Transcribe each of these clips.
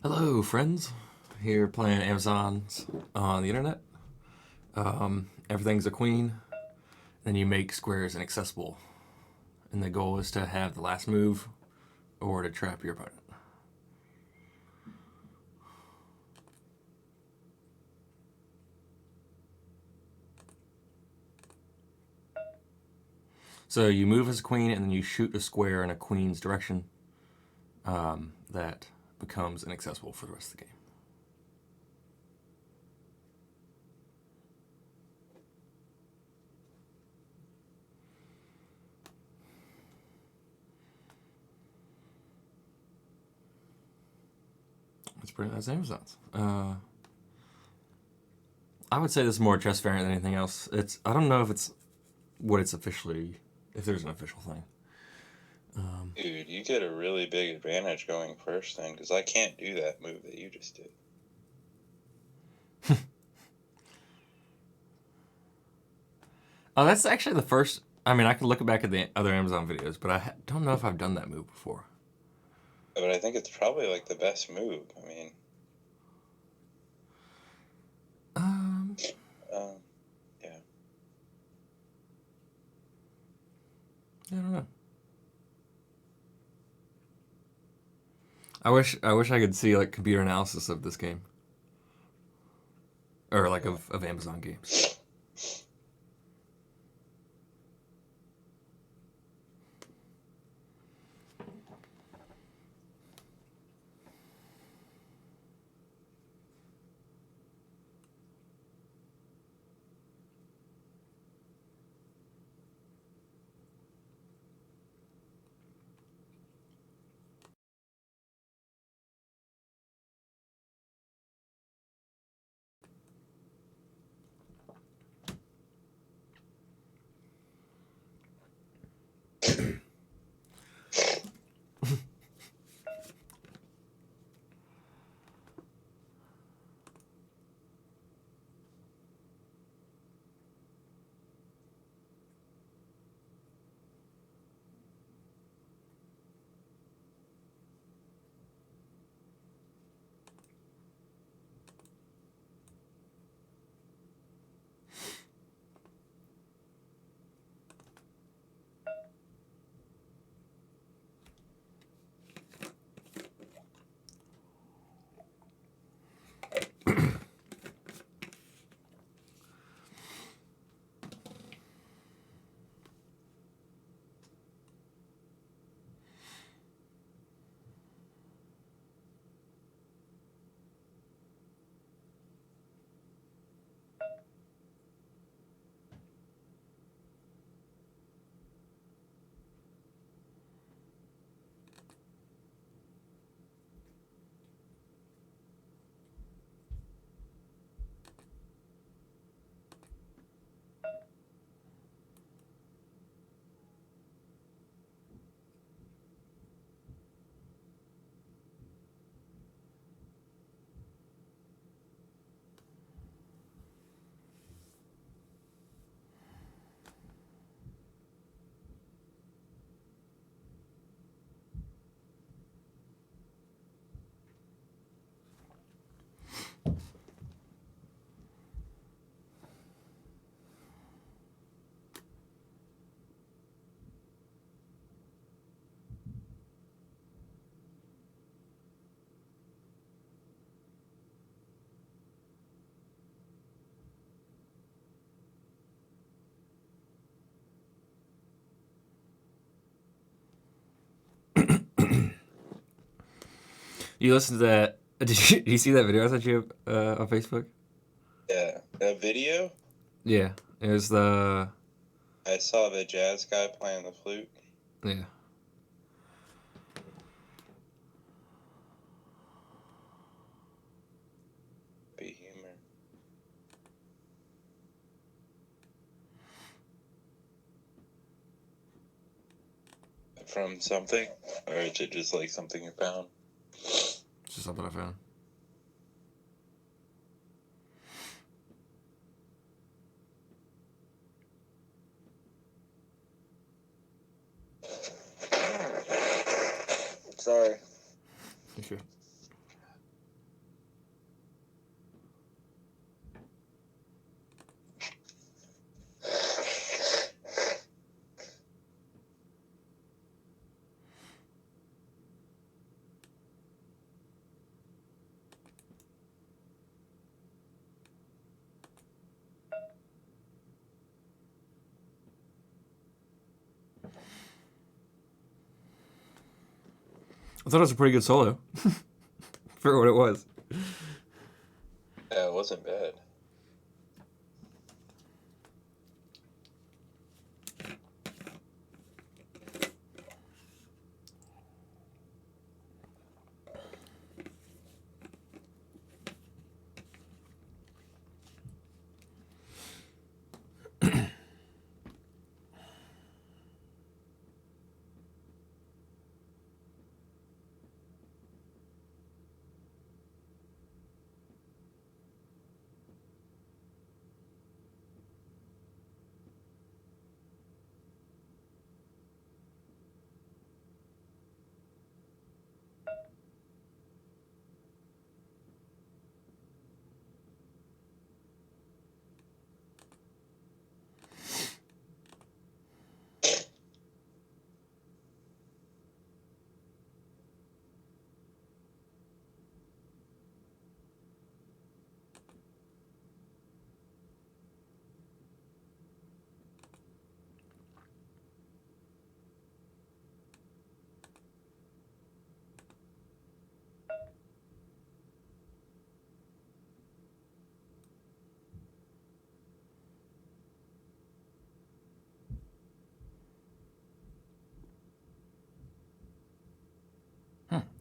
Hello, friends. Here playing Amazons on the internet. Everything's a queen. Then you make squares inaccessible. And the goal is to have the last move or to trap your opponent. So you move as a queen and then you shoot a square in a queen's direction that becomes inaccessible for the rest of the game. It's pretty nice Amazons. I would say this is more chess variant than anything else. I don't know if it's what it's officially, if there's an official thing. Dude, you get a really big advantage going first then, because I can't do that move that you just did. Oh, that's actually the first. I mean, I can look back at the other Amazon videos, but I don't know if I've done that move before. But I think it's probably like the best move. I mean, yeah. I don't know. I wish I could see like computer analysis of this game, or like of Amazon games. You listen to that? Did you see that video I sent you on Facebook? Yeah. That video? Yeah, it was the I saw the jazz guy playing the flute. yeah. Be humor. From something? Or is it just like something you found? It's just something I found. Sorry. You sure? I thought it was a pretty good solo for what it was. Yeah, it wasn't bad.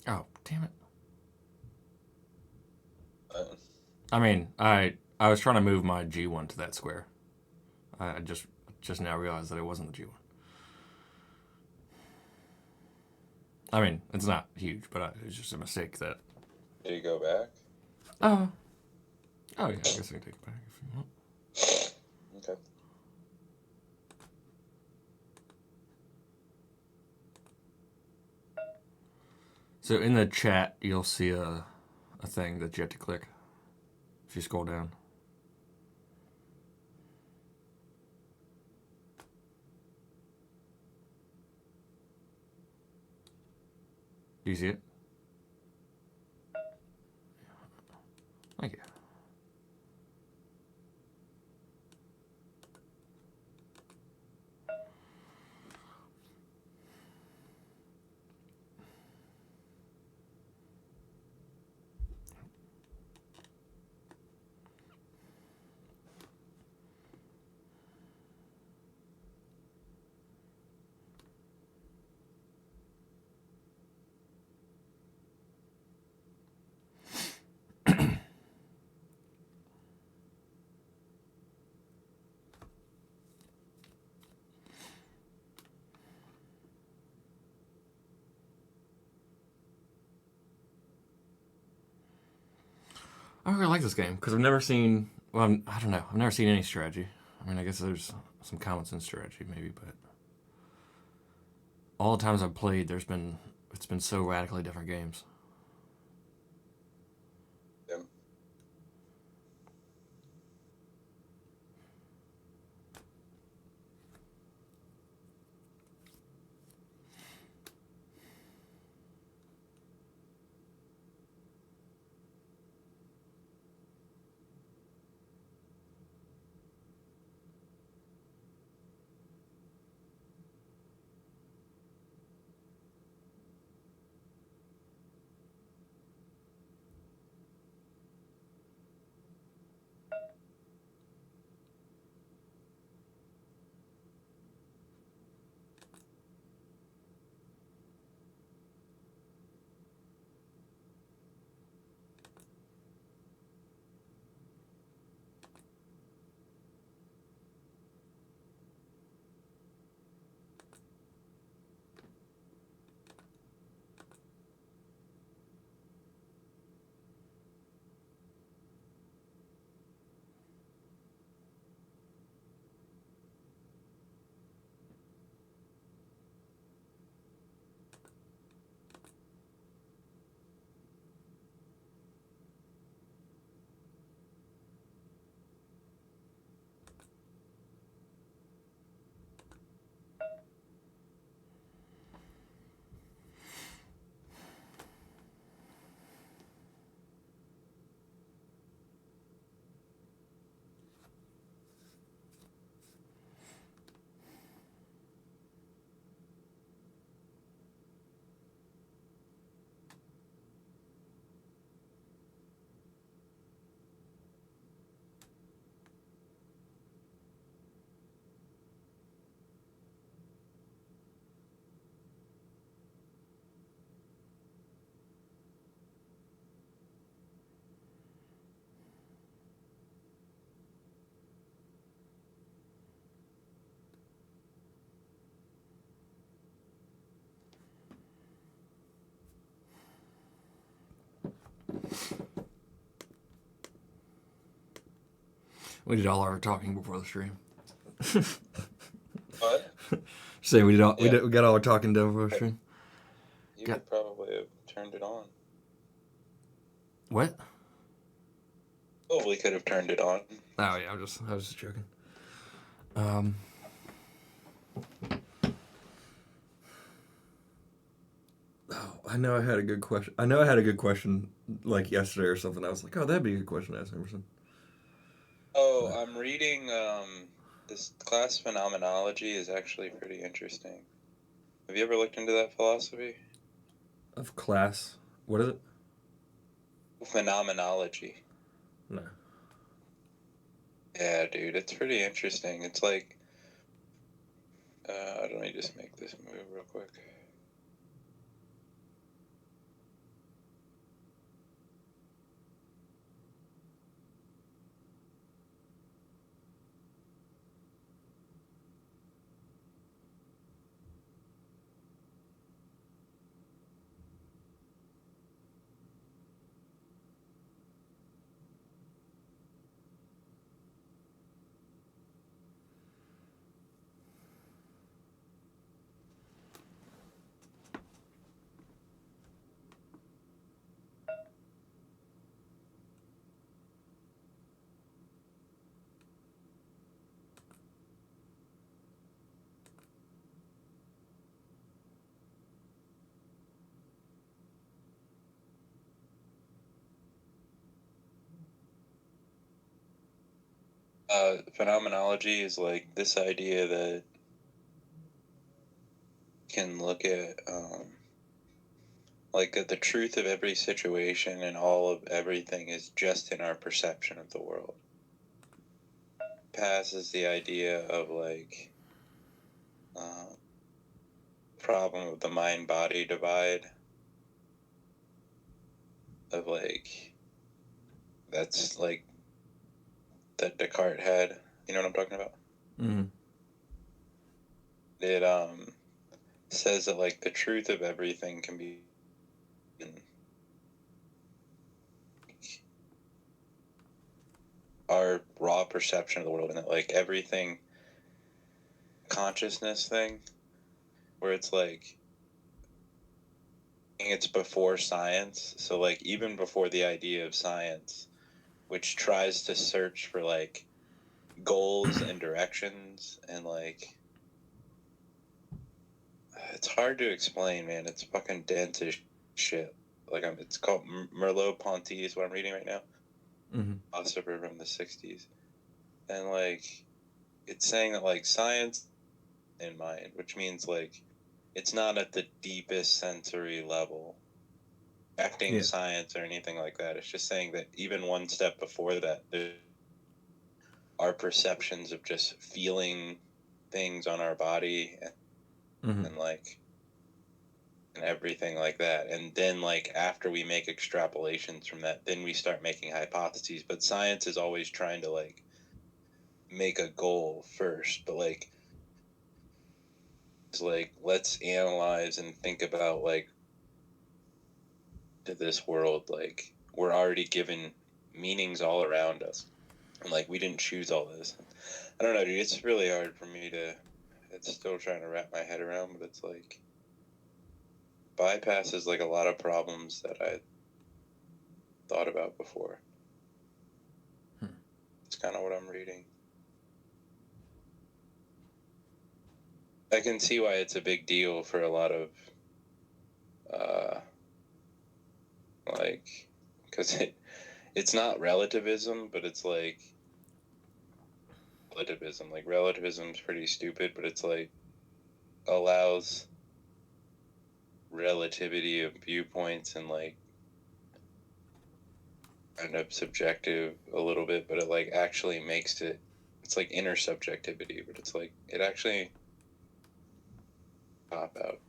Oh, damn it. Uh, I mean, I was trying to move my G1 to that square. I just now realized that it wasn't the G1. I mean, it's not huge, but it's just a mistake that. did you go back? Oh. Oh yeah, I guess I can take it back if you want. Okay. So in the chat, you'll see a thing that you have to click if you scroll down. Do you see it? Thank you. I really like this game because I've never seen. Well, I don't know. I've never seen any strategy. I mean, I guess there's some common sense strategy maybe, but all the times I've played, it's been so radically different games. Yep. We did all our talking before the stream. What? Saying we Yeah. got all our talking done before the stream. You could probably have turned it on. What? Probably could have turned it on. Oh yeah, I was just joking. Oh, I know I had a good question. Like yesterday or something. I was like, oh, that'd be a good question to ask Emerson. Oh, I'm reading this class phenomenology is actually pretty interesting. Have you ever looked into that philosophy? Of class. What is it? Phenomenology. No. Yeah, dude, it's pretty interesting. It's like, let me just make this move real quick. Phenomenology is like this idea that can look at like the truth of every situation and all of everything is just in our perception of the world. Passes the idea of like problem of the mind-body divide of like that's like that Descartes had. You know what I'm talking about? Mm-hmm. It says that like the truth of everything can be our raw perception of the world, and that like everything consciousness thing where it's like it's before science, so like even before the idea of science, which tries to search for like goals and directions, and like it's hard to explain, man. It's fucking dense as shit. Like it's called Merleau-Ponty is what I'm reading right now. Mm-hmm. Philosopher from the 60s. And like it's saying that like science in mind, which means like it's not at the deepest sensory level acting science or anything like that. It's just saying that even one step before that, our perceptions of just feeling things on our body and like and everything like that. And then like after we make extrapolations from that, then we start making hypotheses. But science is always trying to like make a goal first, but like it's like let's analyze and think about like to this world, like we're already given meanings all around us, and like we didn't choose all this. I don't know, dude, it's really hard for me to, it's still trying to wrap my head around, but it's like bypasses like a lot of problems that I thought about before. It's kind of what I'm reading. I can see why it's a big deal for a lot of like, because it's not relativism, but it's like relativism. Like relativism's pretty stupid, but it's like allows relativity of viewpoints and like kind of subjective a little bit, but it like actually makes it, it's like intersubjectivity, but it's like it actually pop out.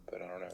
But I don't know.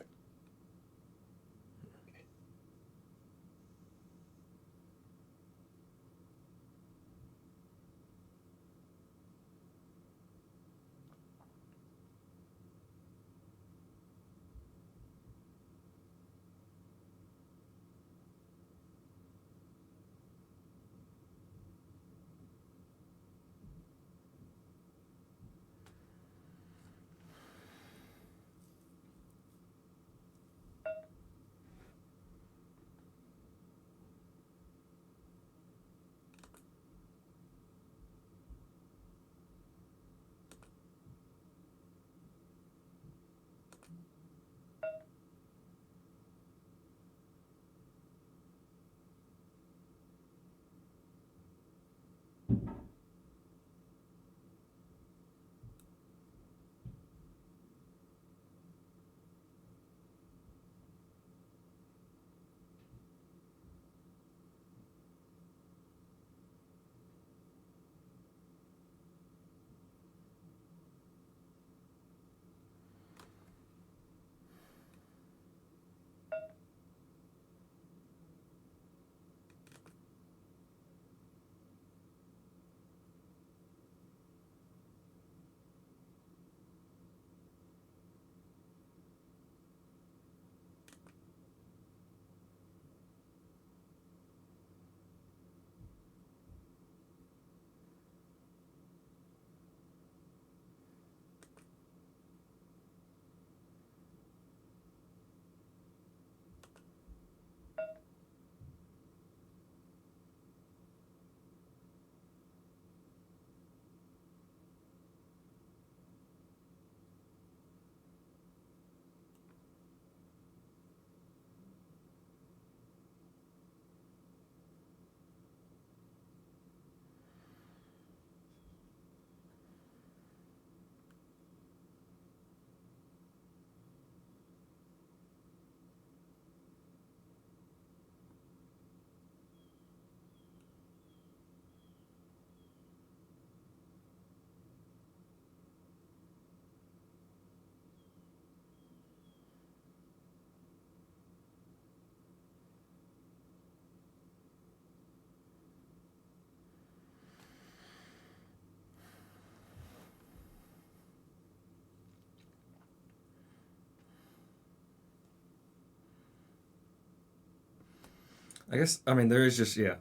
I guess, I mean, there is just, a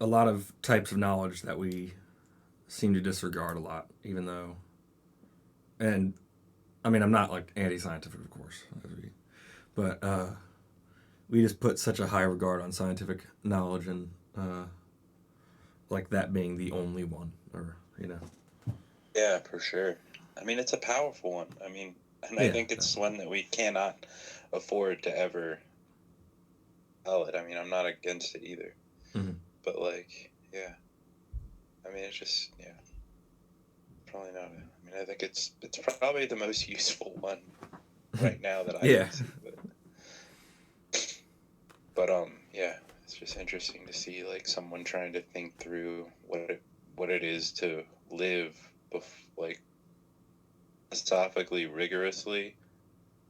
lot of types of knowledge that we seem to disregard a lot, even though, and I mean, I'm not like anti-scientific, of course, but we just put such a high regard on scientific knowledge and like that being the only one, or Yeah, for sure. I mean, it's a powerful one. I mean, and I think it's one that we cannot afford to ever sell it. I mean, I'm not against it either. Mm-hmm. But, like, yeah. I mean, it's just, probably not. I mean, I think it's probably the most useful one right now that I can see. But it's just interesting to see, like, someone trying to think through what it is to live, like, philosophically rigorously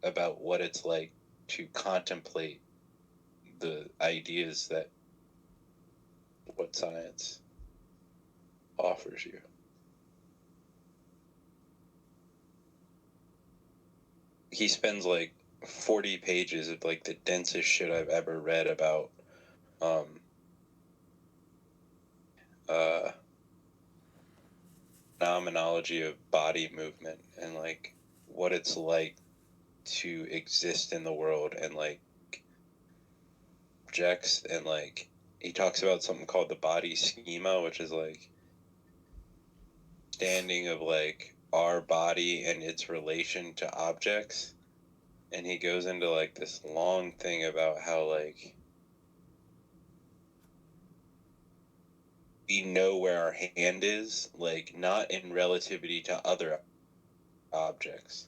about what it's like to contemplate the ideas that what science offers you. He spends like 40 pages of like the densest shit I've ever read about phenomenology of body movement and like what it's like to exist in the world and like objects, and like he talks about something called the body schema, which is like understanding of like our body and its relation to objects. And he goes into like this long thing about how like we know where our hand is, like not in relativity to other objects,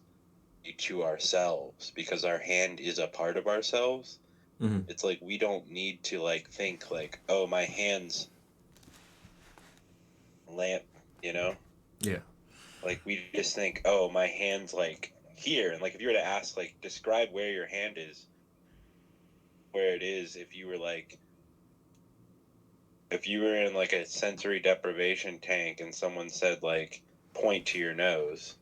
to ourselves, because our hand is a part of ourselves. Mm-hmm. It's like we don't need to like think like, oh, my hand's lamp, Yeah. Like we just think, oh, my hand's like here. And like if you were to ask like describe where your hand is, where it is, if you were in like a sensory deprivation tank and someone said like point to your nose,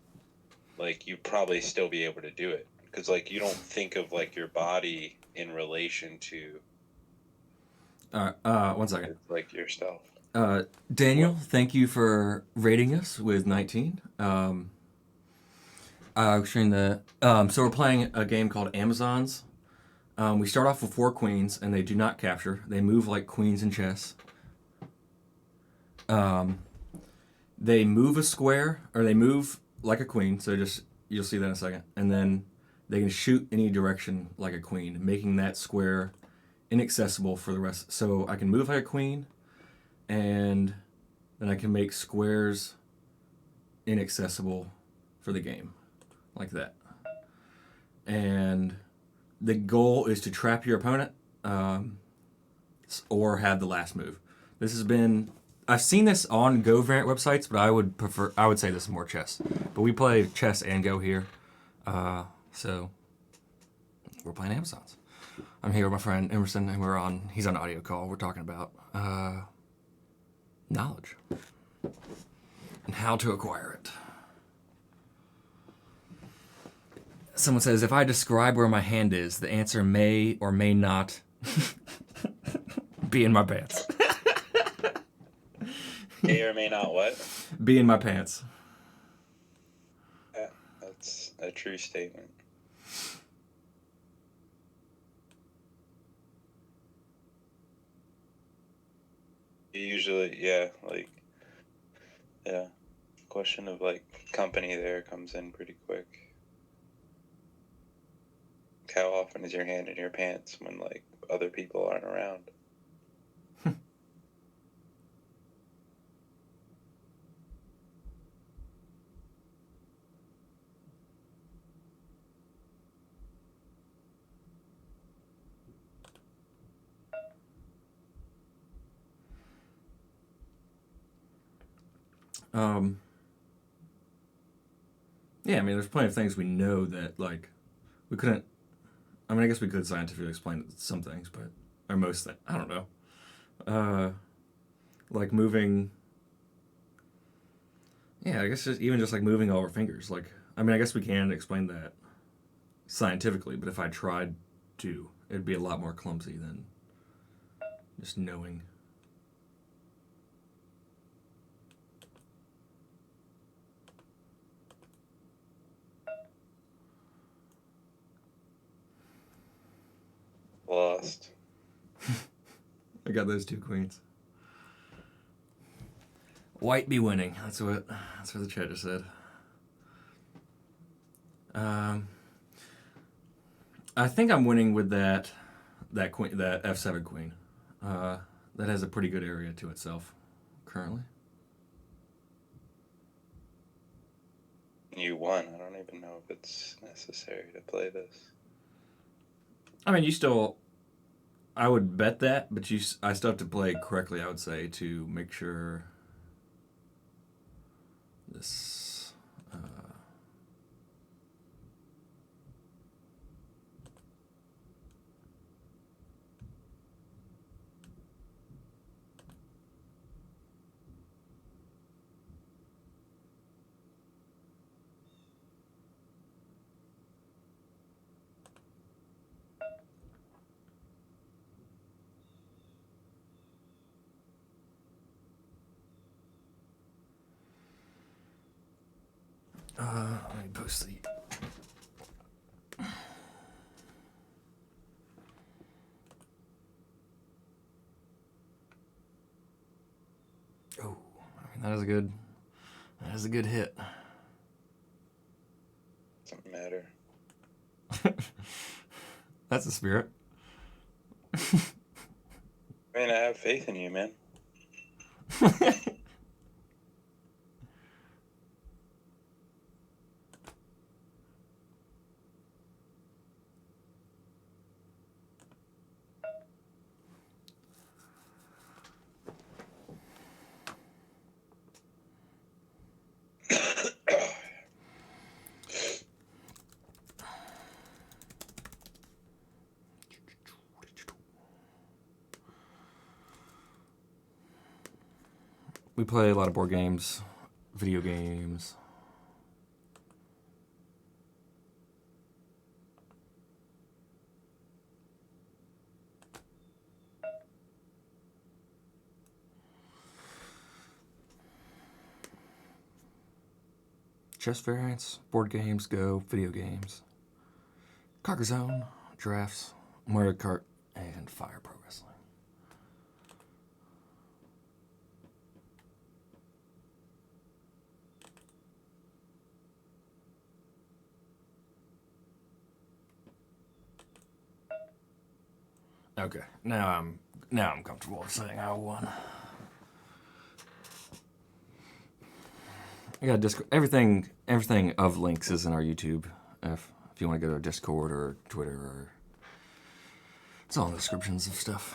like you'd probably still be able to do it, because like you don't think of like your body in relation to 1 second. like yourself. Daniel, thank you for rating us with 19. So we're playing a game called Amazons. We start off with 4 queens, and they do not capture. They move like queens in chess. They move a square, or they move like a queen, so you'll see that in a second. And then they can shoot any direction like a queen, making that square inaccessible for the rest. So I can move like a queen, and then I can make squares inaccessible for the game, like that. And the goal is to trap your opponent, or have the last move. I've seen this on Go variant websites, but I would say this is more chess. But we play chess and Go here, so we're playing Amazons. I'm here with my friend Emerson, and he's on audio call. We're talking about knowledge and how to acquire it. Someone says, if I describe where my hand is, the answer may or may not be in my pants. May or may not what? Be in my pants. Yeah, that's a true statement. Usually, question of like company there comes in pretty quick. How often is your hand in your pants when like other people aren't around? Yeah, I mean, there's plenty of things we know that, like, we couldn't... I mean, I guess we could scientifically explain some things, but... Or most things. I don't know. Like, moving... Yeah, I guess even just, like, moving all our fingers. Like, I mean, I guess we can explain that scientifically, but if I tried to, it'd be a lot more clumsy than Just knowing. Lost. I got those 2 queens. White be winning. That's what the chat just said. I think I'm winning with that queen, that F7 queen. That has a pretty good area to itself currently. You won. I don't even know if it's necessary to play this. I mean, I would bet that, but I still have to play correctly, I would say, to make sure this... let me post the... Oh, I mean, that is a good hit. Doesn't matter. That's the spirit. I mean, I have faith in you, man. We play a lot of board games, video games. Chess variants, board games, Go, video games. Carcassonne, drafts, Mario Kart, and Fire Pro Wrestling. Okay, now I'm comfortable saying I won. I got Discord. Everything of links is in our YouTube. If you want to go to Discord or Twitter, or it's all in the descriptions of stuff.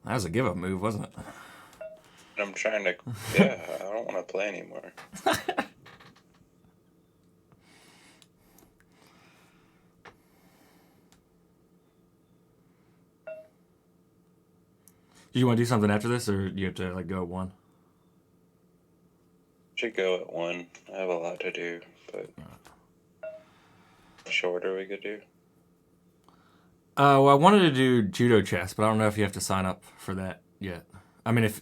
That was a give-up move, wasn't it? I'm trying to... Yeah, I don't want to play anymore. Do you want to do something after this, or do you have to go at 1? Should go at 1. I have a lot to do, but... Shorter we could do. Well, I wanted to do judo chess, but I don't know if you have to sign up for that yet. I mean, if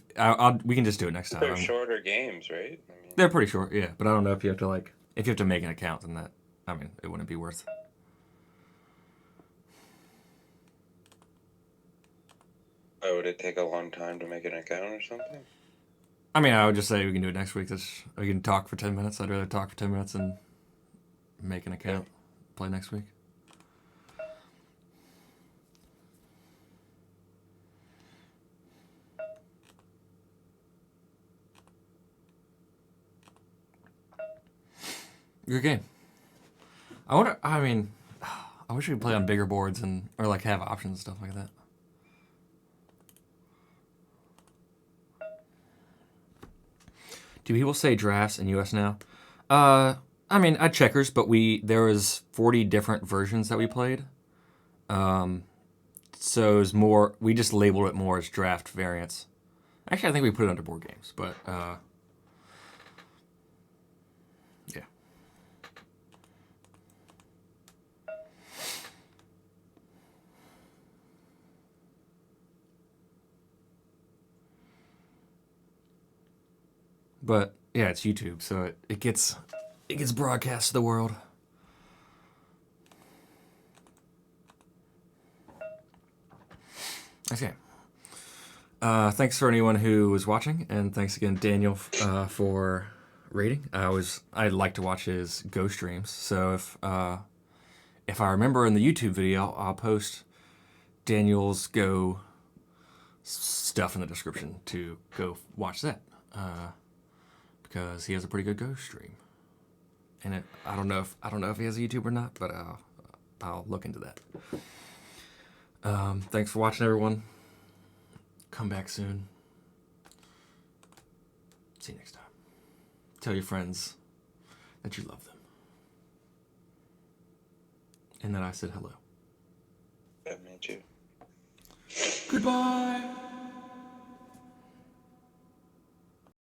we can just do it next time. They're shorter games, right? I mean, they're pretty short, yeah. But I don't know if you have to if you have to make an account, then that, I mean, it wouldn't be worth. Oh, would it take a long time to make an account or something? I mean, I would just say we can do it next week. We can talk for 10 minutes. I'd rather talk for 10 minutes than make an account. Play next week. Good game. I wish we could play on bigger boards or have options and stuff like that. Do people say drafts in US now? I mean, I checkers, but there was 40 different versions that we played. So it was more. We just labeled it more as draft variants. Actually, I think we put it under board games, but yeah. But yeah, it's YouTube, so it gets broadcast to the world. Okay. Thanks for anyone who was watching, and thanks again, Daniel, for rating. I like to watch his Go streams, so if I remember in the YouTube video, I'll post Daniel's Go stuff in the description to go watch that, because he has a pretty good Go stream, and I don't know if he has a YouTube or not, but I'll look into that. Thanks for watching, everyone. Come back soon. See you next time. Tell your friends that you love them. And that I said hello. I met you. Goodbye.